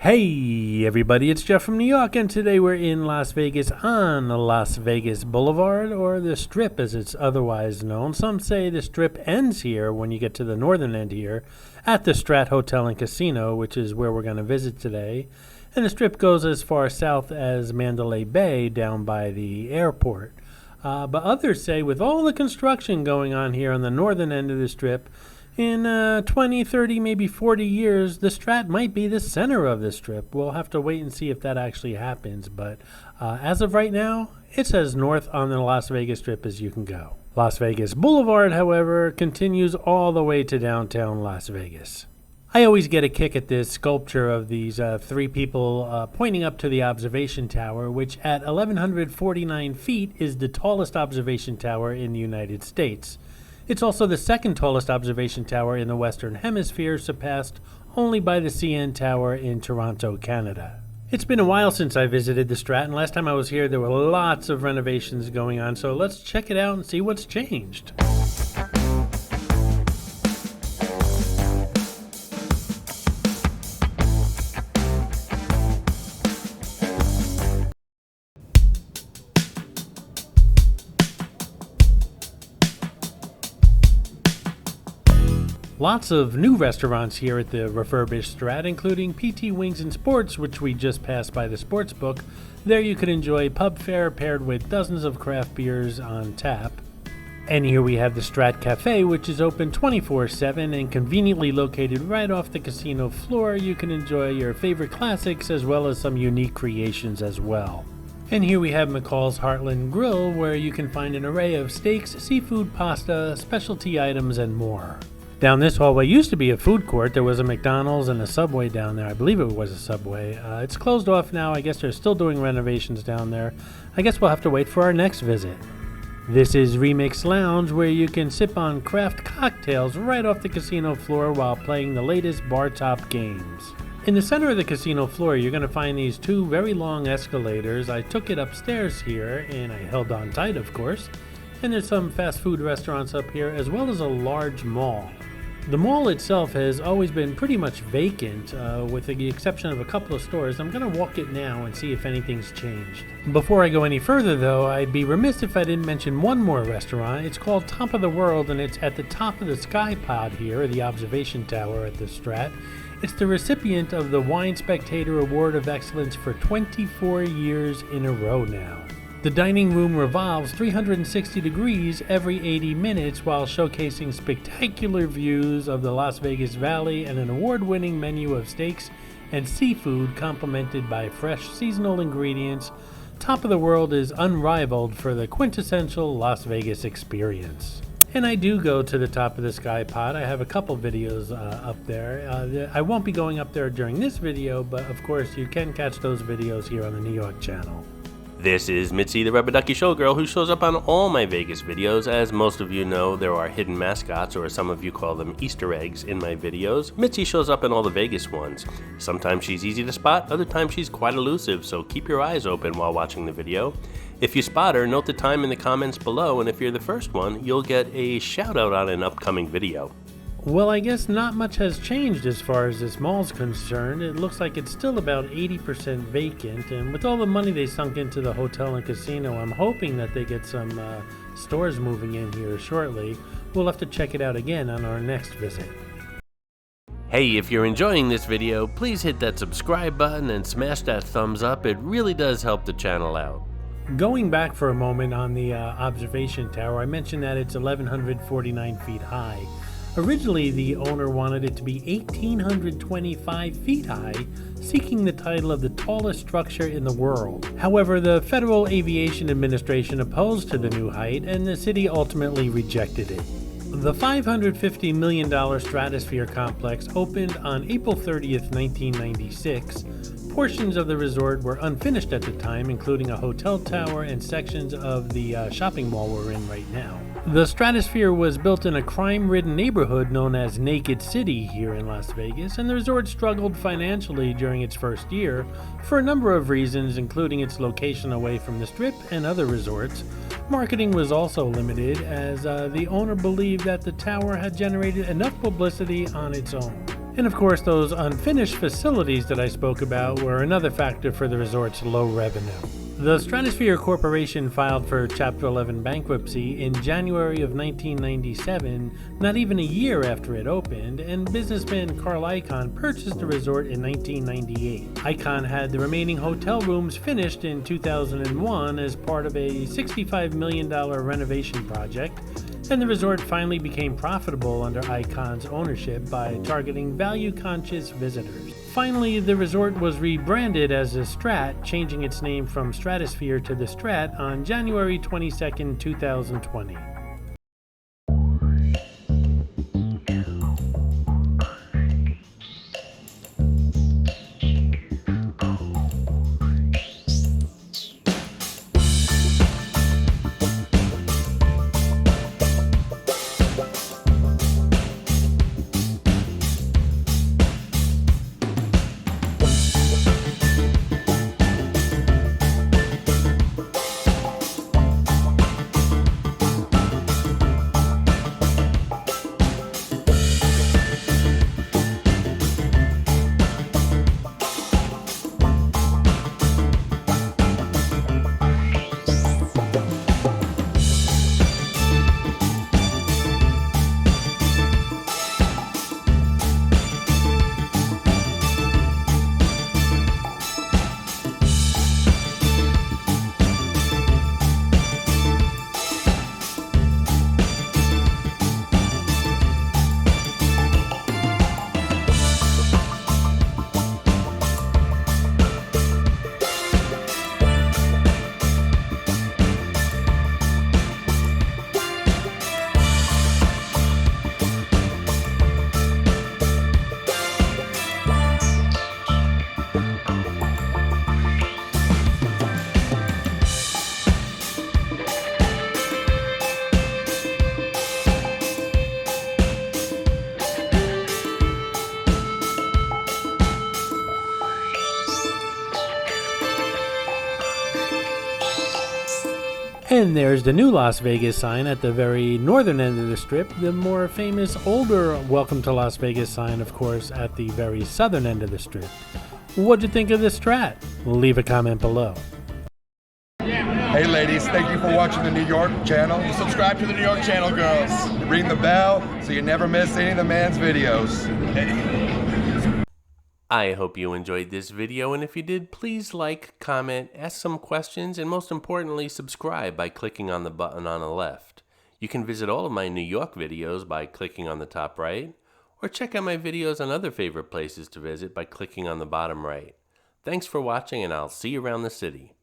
Hey everybody, it's Jeff from New York, and today we're in Las Vegas on Las Vegas Boulevard, or the Strip as it's otherwise known. Some say the Strip ends here when you get to the northern end here at the Strat Hotel and Casino, which is where we're going to visit today. And the Strip goes as far south as Mandalay Bay down by the airport. But others say with all the construction going on here on the northern end of the Strip, in 20, 30, maybe 40 years, the Strat might be the center of the Strip. We'll have to wait and see if that actually happens. But as of right now, it's as north on the Las Vegas Strip as you can go. Las Vegas Boulevard, however, continues all the way to downtown Las Vegas. I always get a kick at this sculpture of these three people pointing up to the observation tower, which at 1,149 feet is the tallest observation tower in the United States. It's also the second tallest observation tower in the Western Hemisphere, surpassed only by the CN Tower in Toronto, Canada. It's been a while since I visited the Strat, and last time I was here there were lots of renovations going on, so let's check it out and see what's changed. Lots of new restaurants here at the refurbished Strat, including PT Wings and Sports, which we just passed by the sports book. There you can enjoy pub fare paired with dozens of craft beers on tap. And here we have the Strat Cafe, which is open 24/7 and conveniently located right off the casino floor. You can enjoy your favorite classics as well as some unique creations as well. And here we have McCall's Heartland Grill, where you can find an array of steaks, seafood, pasta, specialty items, and more. Down this hallway used to be a food court. There was a McDonald's and a Subway down there. I believe it was a Subway. It's closed off now. I guess they're still doing renovations down there. I guess we'll have to wait for our next visit. This is Remix Lounge, where you can sip on craft cocktails right off the casino floor while playing the latest bar top games. In the center of the casino floor, you're going to find these two very long escalators. I took it upstairs here, and I held on tight, of course. And there's some fast food restaurants up here, as well as a large mall. The mall itself has always been pretty much vacant, with the exception of a couple of stores. I'm going to walk it now and see if anything's changed. Before I go any further, though, I'd be remiss if I didn't mention one more restaurant. It's called Top of the World, and it's at the top of the Sky Pod here, the observation tower at the Strat. It's the recipient of the Wine Spectator Award of Excellence for 24 years in a row now. The dining room revolves 360 degrees every 80 minutes while showcasing spectacular views of the Las Vegas Valley and an award-winning menu of steaks and seafood complemented by fresh seasonal ingredients. Top of the World is unrivaled for the quintessential Las Vegas experience. And I do go to the top of the Sky Pod. I have a couple videos up there. I won't be going up there during this video, but of course you can catch those videos here on the New York channel. This is Mitzi, the Rubber Ducky Showgirl, who shows up on all my Vegas videos. As most of you know, there are hidden mascots, or some of you call them Easter eggs, in my videos. Mitzi shows up in all the Vegas ones. Sometimes she's easy to spot, other times she's quite elusive, so keep your eyes open while watching the video. If you spot her, note the time in the comments below, and if you're the first one, you'll get a shout out on an upcoming video. Well, I guess not much has changed as far as this mall's concerned. It looks like it's still about 80% vacant, and with all the money they sunk into the hotel and casino, I'm hoping that they get some stores moving in here shortly. We'll have to check it out again on our next visit. Hey, if you're enjoying this video, please hit that subscribe button and smash that thumbs up. It really does help the channel out. Going back for a moment on the observation tower, I mentioned that it's 1,149 feet high. Originally, the owner wanted it to be 1,825 feet high, seeking the title of the tallest structure in the world. However, the Federal Aviation Administration opposed to the new height, and the city ultimately rejected it. The $550 million Stratosphere complex opened on April 30th, 1996. Portions of the resort were unfinished at the time, including a hotel tower and sections of the shopping mall we're in right now. The Stratosphere was built in a crime-ridden neighborhood known as Naked City here in Las Vegas, and the resort struggled financially during its first year for a number of reasons, including its location away from the Strip and other resorts. Marketing was also limited, as the owner believed that the tower had generated enough publicity on its own. And of course, those unfinished facilities that I spoke about were another factor for the resort's low revenue. The Stratosphere Corporation filed for Chapter 11 bankruptcy in January of 1997, not even a year after it opened, and businessman Carl Icahn purchased the resort in 1998. Icahn had the remaining hotel rooms finished in 2001 as part of a $65 million renovation project, and the resort finally became profitable under Icahn's ownership by targeting value-conscious visitors. Finally, the resort was rebranded as a Strat, changing its name from Stratosphere to the Strat on January 22, 2020. And there's the new Las Vegas sign at the very northern end of the strip, the more famous older Welcome to Las Vegas sign, of course, at the very southern end of the strip. What'd you think of the Strat? Leave a comment below. Hey ladies, thank you for watching the New York channel. Subscribe to the New York channel, girls. Ring the bell so you never miss any of the man's videos. I hope you enjoyed this video, and if you did, please like, comment, ask some questions, and most importantly, subscribe by clicking on the button on the left. You can visit all of my New York videos by clicking on the top right, or check out my videos on other favorite places to visit by clicking on the bottom right. Thanks for watching, and I'll see you around the city.